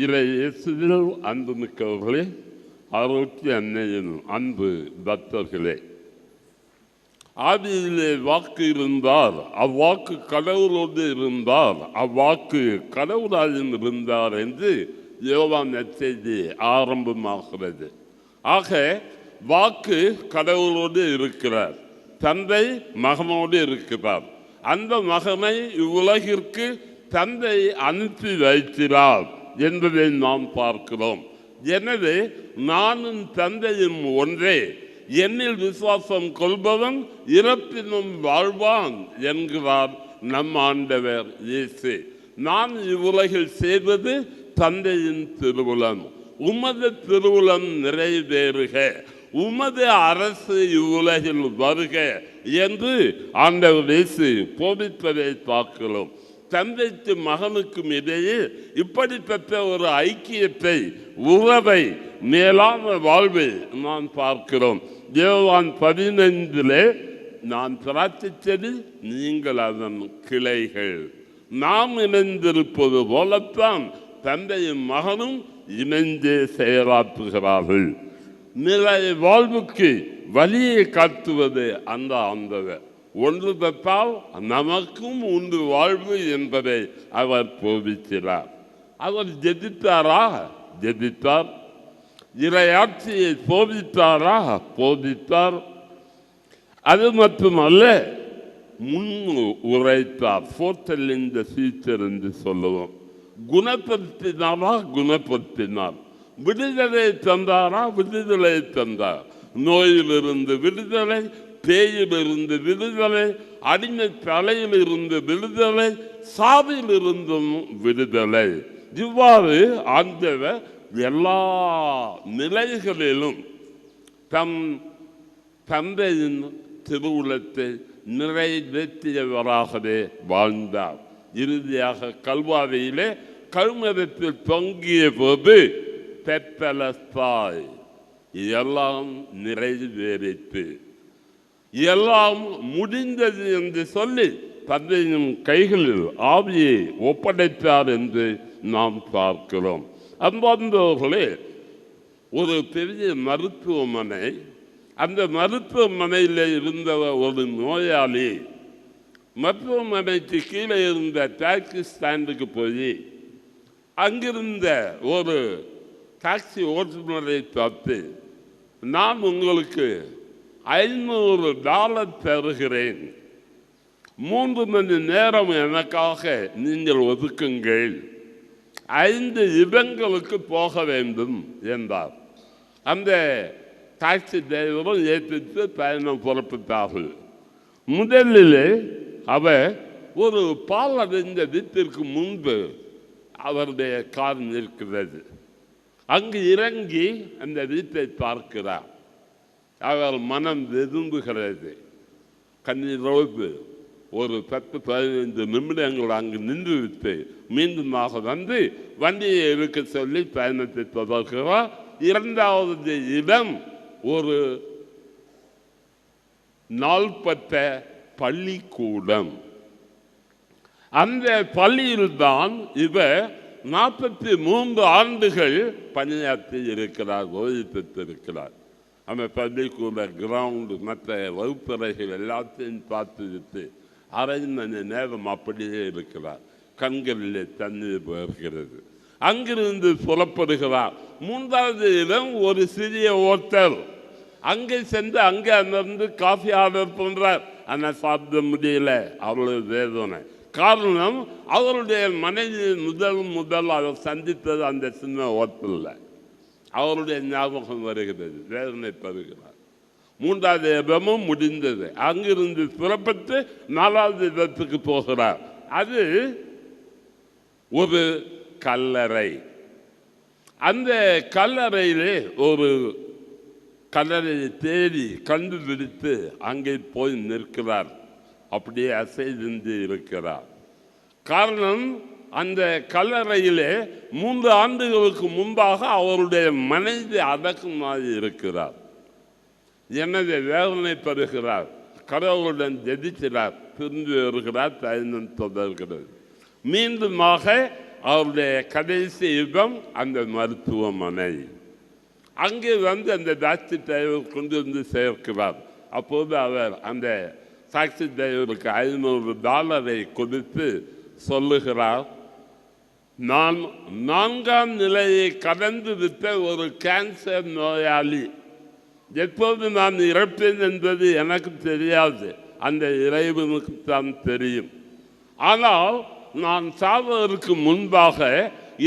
இயேசுவில் அன்பு மிக்கவர்களே, ஆரோக்கிய அன்னையின் அன்பு பக்தர்களே, ஆதியிலே வாக்கு இருந்தார், அவ்வாக்கு கடவுளோடு இருந்தார், அவ்வாக்கு கடவுளாயும் இருந்தார் என்று யோவான் நற்செய்தி ஆரம்பமாகிறது. ஆக வாக்கு கடவுளோடு இருக்கிறார், தந்தை மகனோடு இருக்கிறார். அந்த மகனை இவ்வுலகிற்கு தந்தை அனுப்பி வைக்கிறார் என்பதை நாம் பார்க்கிறோம். எனவே நானும் தந்தையும் ஒன்றே, என்னில் விசுவாசம் கொள்பவன் இறப்பினும் வாழ்வான் என்கிறார் நம் ஆண்டவர் இயேசு. நான் இவ்வுலகில் செய்வது தந்தையின் திருவுளம், உமது திருவுளம் நிறைவேறுக, உமது அரசு இவ்வுலகில் வருக என்று ஆண்டவர் இயேசு போதிப்பதை பார்க்கிறோம். தந்தைக்கு மகனுக்கும் இடையே இப்படிப்பட்ட ஒரு ஐக்கியத்தை, உறவை, மேலான வாழ்வை நாம் பார்க்கிறோம். யோவான் 15 நான் திராட்சைச்செடி, நீங்கள் அதன் கிளைகள். நாம் இணைந்திருப்பது போலத்தான் தந்தையும் மகனும் இணைந்தே செயலாற்றுகிறார்கள். நிலை வாழ்வுக்கு வழியை காட்டுவது அந்த ஆண்டவர். ஒன்று பெற்றால் நமக்கும் உண்டு வாழ்வு என்பதை அவர் போதிக்கிறார். அவர் ஜெபித்தாரா? ஜெபித்தார். இறையாட்சியை போதித்தாரா? போதித்தார். அது மட்டுமல்ல, முன் உரைத்தார். போர்ட்டலின் சீச்சர் என்று சொல்லுவோம். குணப்படுத்தினாரா? குணப்படுத்தினார். விடுதலை தந்தாரா? விடுதலை தந்தார். நோயிலிருந்து விடுதலை, பேயிலிருந்து விடுதலை, அடிமை தலையிலிருந்து விடுதலை, சாவிலிருந்தும் விடுதலை. இவ்வாறு ஆண்டவர் எல்லா நிலைகளிலும் தம் தந்தையின் திருவுளத்தை நிறைவேற்றியவராகவே வாழ்ந்தார். இறுதியாக கல்வாரியிலே கல்மரத்தில் தொங்கிய போது பெற்றலத்தாய், எல்லாம் நிறைவேறித்து, எல்லாம் முடிந்தது என்று சொல்லி தந்தையின் கைகளில் ஆவியை ஒப்படைத்தார் என்று நாம் பார்க்கிறோம். அன்பார்ந்தவர்களே, ஒரு பெரிய மருத்துவமனை, அந்த மருத்துவமனையில் இருந்த ஒரு நோயாளி மருத்துவமனைக்கு கீழே இருந்த டாக்ஸி ஸ்டாண்டுக்கு போய் அங்கிருந்த ஒரு டாக்ஸி ஓட்டுநரை பார்த்து, நான் உங்களுக்கு $500 தருகிறேன், 3 மணி நேரம் எனக்காக நீங்கள் ஒதுக்குங்கள், 5 இடங்களுக்கு போக வேண்டும் என்றார். அந்த டாக்ஸி டிரைவரும் ஏற்றிட்டு பயணம் புறப்பட்டார்கள். முதலிலே அவர் ஒரு பாலடைந்த வீட்டிற்கு முன்பு அவருடைய கார் நிற்கிறது. அங்கு இறங்கி அந்த வீட்டை பார்க்கிறார். அவர் மனம் விரும்புகிறது. கண்ணீரோடு ஒரு 10-15 நிமிடங்கள் அங்கு நின்றுவிட்டு மீண்டுமாக வந்து வண்டியை இருக்க சொல்லி பயணத்தை தொடர்கிறார். 2வது இடம் ஒரு நாள்பட்ட பள்ளிக்கூடம். அந்த பள்ளியில்தான் இவர் 43 ஆண்டுகள் பணியாற்றி இருக்கிறார், ஓய்வு பெற்றிருக்கிறார். அந்த பள்ளிக்கூட கிரவுண்டு, மற்ற வகுப்பறைகள் எல்லாத்தையும் பார்த்துவிட்டு 1/2 மணி நேரம் அப்படியே இருக்கிறார். கண்களிலே தண்ணீர் வருகிறது. அங்கிருந்து புறப்படுகிறார். 3வது இடம் ஒரு சிறிய ஓட்டல். அங்கே சென்று அங்கே அமர்ந்து காஃபி ஆர்டர் பண்ணுறார். ஆனால் சாப்பிட முடியல, அவ்வளவு வேதனை. காரணம், அவருடைய மனைவி முதல் அவர் சந்தித்தது அந்த சின்ன ஓட்டலில். அவருடைய ஞாபகம் வருகிறது, வேதனை பெறுகிறார். 3வது இடமும் முடிந்தது. அங்கிருந்து புறப்பட்டு 4வது இடத்துக்கு போகிறார். அது ஒரு கல்லறை. அந்த கல்லறையிலே ஒரு கல்லறையை தேடி கண்டுபிடித்து அங்கே போய் நிற்கிறார். அப்படியே அசைந்து இருக்கிறார். காரணம், அந்த கல்லறையிலே 3 ஆண்டுகளுக்கு முன்பாக அவருடைய மனைவி அடக்கமாகி இருக்கிறார். எனவே வேதனை பெறுகிறார். கடவுளுடன் ஜெபிக்கிறார். திரும்பி வருகிறார். பயணம் தொடர்கிறது. மீண்டுமாக அவருடைய கடைசி யுகம் அந்த மருத்துவமனை. அங்கே அந்த டாக்ஸி டிரைவர் கொண்டு வந்து சேர்க்கிறார். அப்போது அவர் அந்த டாக்ஸி டிரைவருக்கு $500 கொடுத்து சொல்லுகிறார், நான் 4ஆம் நிலையை கடந்து விட்ட ஒரு கேன்சர் நோயாளி. எப்போது நான் இறப்பேன் என்பது எனக்கு தெரியாது, அந்த இறைவனுக்கு தான் தெரியும். ஆனால் நான் சாவதற்கு முன்பாக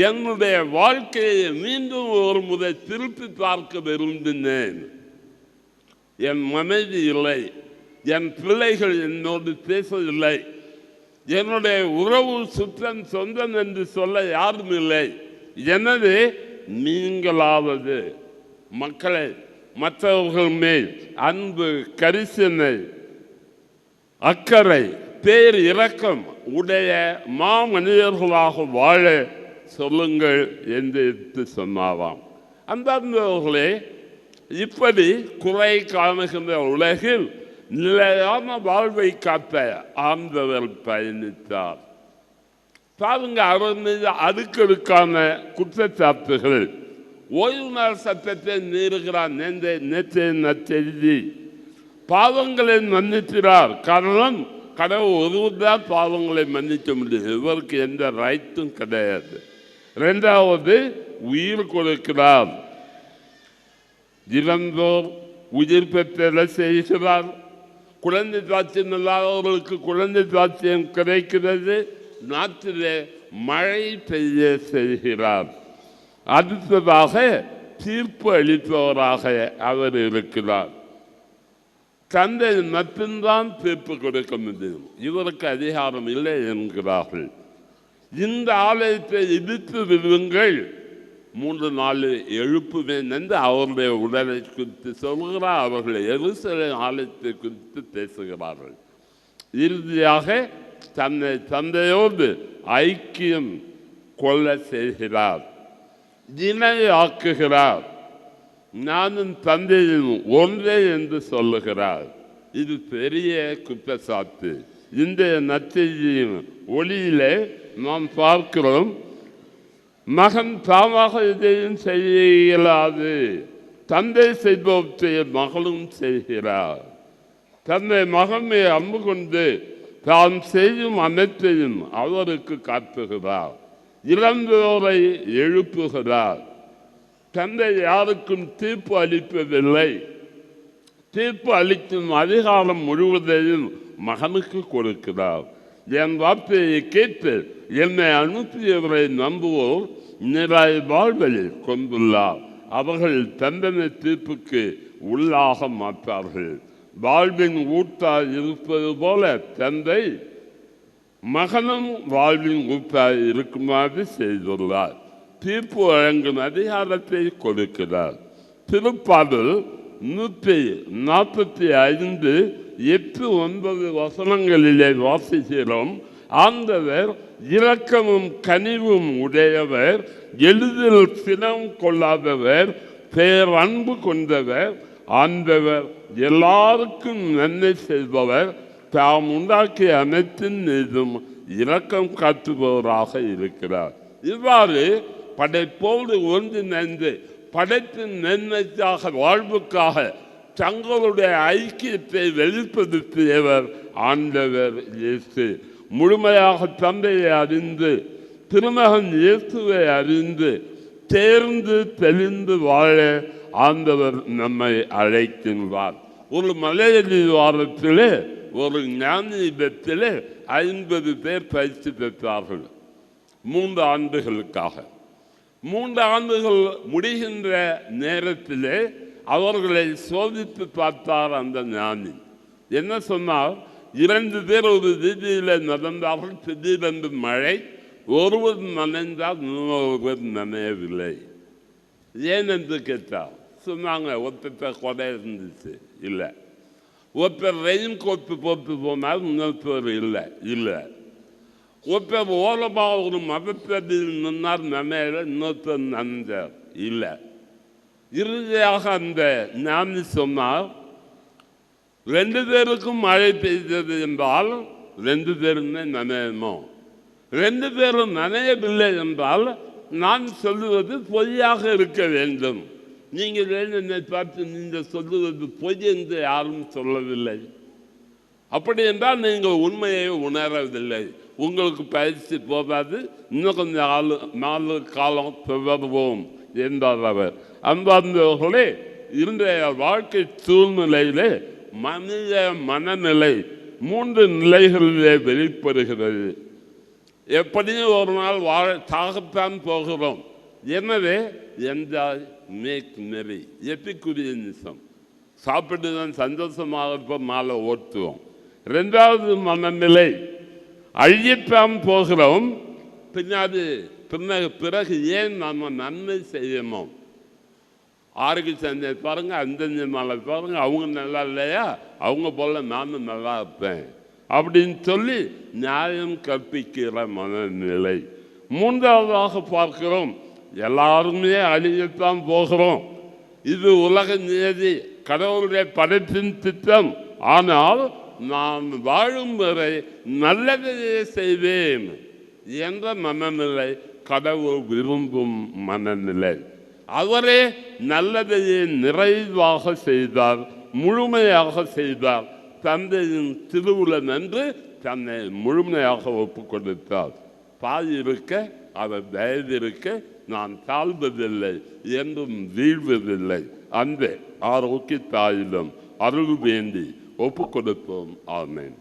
என்னுடைய வாழ்க்கையை மீண்டும் ஒரு முறை திருப்பி பார்க்க விரும்பினேன். என் மனைவி இல்லை, என் பிள்ளைகள் என்னோடு பேசவில்லை, என்னுடைய உறவு சுற்றம் சொந்தம் என்று சொல்ல யாரும் இல்லை. எனவே நீங்களாவது மக்களை மற்றவர்கள் மேல் அன்பு, கரிசனை, அக்கறை, பேர் இரக்கம் உடைய மாமனிதர்களாக வாழ சொல்லுங்கள் என்று எடுத்து சொன்னாராம். அன்பர்களே, இப்படி குறை காணுகின்ற உலகில் நிலையான வாழ்வை காத்த ஆண்டவர் பயணித்தார். பாருங்க, அவர் மீது அடுக்கடுக்கான குற்றச்சாட்டுகள். ஓய்வு நாள் சட்டத்தை மீறுகிறார். நேற்றைய நற்செய்தி, பாவங்களை மன்னிக்கிறார். காரணம், கடவுள் ஒருவர் தான் பாவங்களை மன்னிக்க முடியும், இவருக்கு எந்த ரைட்டும் கிடையாது. இரண்டாவது, உயிர் கொடுக்கிறார். இறந்தோர் உயிர் பெற்ற செய்கிறார். குழந்தை தாட்சியம் இல்லாதவர்களுக்கு குழந்தை தாட்சியம் கிடைக்கிறது. நாட்டிலே மழை பெய்ய செய்கிறார். அடுத்ததாக தீர்ப்பு அளிப்பவராக அவர் இருக்கிறார். தந்தை மட்டும்தான் தீர்ப்பு கொடுக்க முடியும், இவருக்கு அதிகாரம் இல்லை என்கிறார்கள். இந்த ஆலயத்தை இடித்து விடுங்கள், 3 நாள் எழுப்புவேன் என்று அவருடைய உடலை குறித்து சொல்கிறார். அவர்கள் எருசலேம் ஆலயத்தை குறித்து பேசுகிறார்கள். இறுதியாக தன்னை தந்தையோடு ஐக்கியம் கொள்ள செய்கிறார், இணையாக்குகிறார். நானும் தந்தையும் ஒன்றே என்று சொல்லுகிறார். இது பெரிய குற்றச்சாட்டு. இந்த நற்செய்தியின் ஒளியிலே நாம் பார்க்கிறோம், மகன் தாமாக எதையும் செய்ய இயலாது, தந்தை செய்பவற்றை மகளும் செய்கிறார். தன்னை மகனை அம்பு கொண்டு தான் செய்யும் அனைத்தையும் அவருக்கு காட்டுகிறார். இறந்தோரை எழுப்புகிறார். தந்தை யாருக்கும் தீர்ப்பு அளிப்பதில்லை, தீர்ப்பு அளிக்கும் அதிகாரம் முழுவதையும் மகனுக்கு கொடுக்கிறார். என் வார்த்தையை கேட்டு என்னை அனுப்பியவரை நம்புவோர் நிறை வாழ்வதில் கொண்டுள்ளார். அவர்கள் தண்டனை தீர்ப்புக்கு உள்ளாக மாட்டார்கள். வாழ்வின் ஊட்டாய் இருப்பது போல தந்தை மகனும் வாழ்வின் ஊட்டாய் இருக்குமாறு செய்துள்ளார். தீர்ப்பு வழங்கும் அதிகாரத்தை கொடுக்கிறார். திருப்பாடல் 145 8, 9 வசனங்களிலே வாசிக்கிறோம். ஆண்டவர் இரக்கமும் கனிவும் உடையவர், எளிதில் சினம் கொள்ளாதவர், பேரன்பு கொண்டவர். ஆண்டவர் எல்லாருக்கும் நன்மை செய்பவர், தாம் உண்டாக்கிய அனைத்தின் மீதும் இரக்கம் காட்டுபவராக இருக்கிறார். இவ்வாறு படைப்போடு ஒன்றிணைந்து படைப்பின் நன்மைக்காக, வாழ்வுக்காக தங்களுடைய ஐக்கியத்தை வெளிப்படுத்தியவர் ஆண்டவர் இயேசு. முழுமையாக தந்தையை அறிந்து, திருமகன் இயேசுவை அறிந்து, தேர்ந்து தெளிந்து வாழ ஆண்டவர் நம்மை அழைக்கின்றார். ஒரு மலையடி வாரத்திலே ஒரு ஞானியிடத்திலே 50 பேர் பயிற்சி பெற்றார்கள் 3 ஆண்டுகளுக்காக. 3 ஆண்டுகள் முடிகின்ற நேரத்திலே அவர்களை சோதித்து பார்த்தார் அந்த ஞானி. என்ன சொன்னார்? 2 பேர் ஒரு வீதியில் நடந்தார்கள். திடீரென்று மழை, ஒருவர் நனைந்தால் இன்னொருவர் நனையவில்லை. ஏன் என்று கேட்டார். சொன்னாங்க, ஒருத்தர் கொடை இருந்துச்சு, இல்லை. ஒருத்தர் ரெயின் கோட்டு போட்டு போனால் இன்னொருத்தர் இல்லை. ஒருத்தர் ஓரமாக ஒரு மதப்பதில் நின்றார், நனையில, இன்னொருத்தர் நனைஞ்சார், இல்லை. இறுதியாக அந்த ஞானி சொன்னார், 2 பேருக்கும் மழை பெய்தது என்றால் 2 பேருமே நனையணும். 2 பேரும் நனையவில்லை என்றால் நான் சொல்லுவது பொய்யாக இருக்க வேண்டும். நீங்கள் என்னை பார்த்து நீங்கள் சொல்லுவது பொய் என்று யாரும் சொல்லவில்லை. அப்படி என்றால் நீங்கள் உண்மையை உணரவில்லை. உங்களுக்கு பயிற்சி போதாது, இன்னும் கொஞ்சம் நாலு காலம் தொடர்வோம் என்றார் அவர். அன்பார்ந்தவர்களே, இன்றைய வாழ்க்கை சூழ்நிலையிலே மனித மனநிலை 3 நிலைகளிலே வெளிப்படுகிறது. எப்படியும் ஒரு நாள் சாகத்தான் போகிறோம். எனவே என்ஜாய் மேக் மெரி, எபிகுரியனிசம், சாப்பிட்டு தான் சந்தோஷமாக இருப்போம், நாளை ஓட்டுவோம். 2வது மனநிலை, அழியத்தான் போகிறோம், பிறகு ஏன் நம்ம நன்மை செய்யணும். ஆரோக்கிய சந்தை பாருங்க, அந்தஞ்ச நாளை பாருங்க, அவங்க நல்லா இல்லையா, அவங்க போல நானும் நல்லா இருப்பேன் அப்படின்னு சொல்லி நியாயம் கற்பிக்கிற மனநிலை. 3வதாக பார்க்கிறோம், எல்லாருமே அழியத்தான் போகிறோம், இது உலக நியதி, கடவுளுடைய படைப்பின் திட்டம், ஆனால் நான் வாழும் வரை நல்லதையே செய்வேன் என்ற மனநிலை கடவுள் விரும்பும் மனநிலை. அவரே நல்லதையே நிறைவாக செய்தார், முழுமையாக செய்தார். தந்தையின் திருவுளம் என்று தன்னை முழுமையாக ஒப்புக் கொடுத்தார். பாய் இருக்க அவர் தயவிருக்க நான் தாழ்வதில்லை என்றும் வீழ்வதில்லை. அந்த ஆரோக்கிய தாயிடம் அருள் வேண்டி ஒப்புக் கொடுப்போம். ஆமென்.